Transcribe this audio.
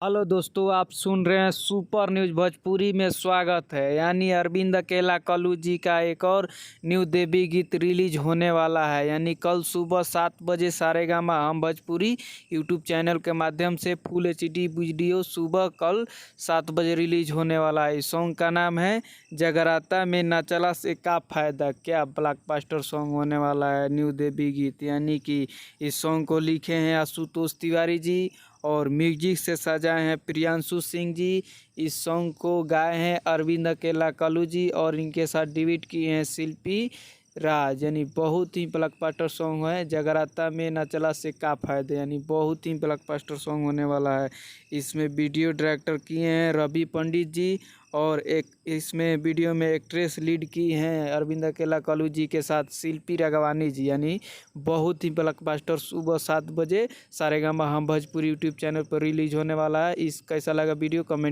Hello दोस्तों, आप सुन रहे हैं सुपर न्यूज भोजपुरी में। स्वागत है। यानी अरविंद अकेला कल्लू जी का एक और न्यू देवी गीत रिलीज होने वाला है। यानी कल सुबह 7 बजे सारेगामा हम भोजपुरी यूट्यूब चैनल के माध्यम से फुल एचडी वीडियो सुबह कल 7 बजे रिलीज होने वाला है। इस सॉन्ग का नाम है जगराता में ना चला से का फायदा। क्या ब्लॉकबस्टर सॉन्ग होने वाला है न्यू देवी गीत। यानी कि इस सॉन्ग को लिखे हैं आशुतोष तिवारी जी और म्यूजिक से सजाए हैं प्रियांशु सिंह जी। इस सॉन्ग को गाए हैं अरविंद अकेला कल्लू जी और इनके साथ डिविट किए हैं शिल्पी राज। यानी बहुत ही ब्लॉकबस्टर सॉन्ग है जगराता में ना चला से का फायदे। यानी बहुत ही ब्लॉकबस्टर सॉन्ग होने वाला है। इसमें वीडियो डायरेक्टर किए हैं रवि पंडित जी और एक इसमें वीडियो में एक्ट्रेस लीड की हैं अरविंद अकेला कल्लू जी के साथ शिल्पी राघवानी जी। यानी बहुत ही ब्लॉकबस्टर सुबह 7 बजे सारेगामा हम भोजपुरी यूट्यूब चैनल पर रिलीज होने वाला है। इस कैसा लगा वीडियो कमेंट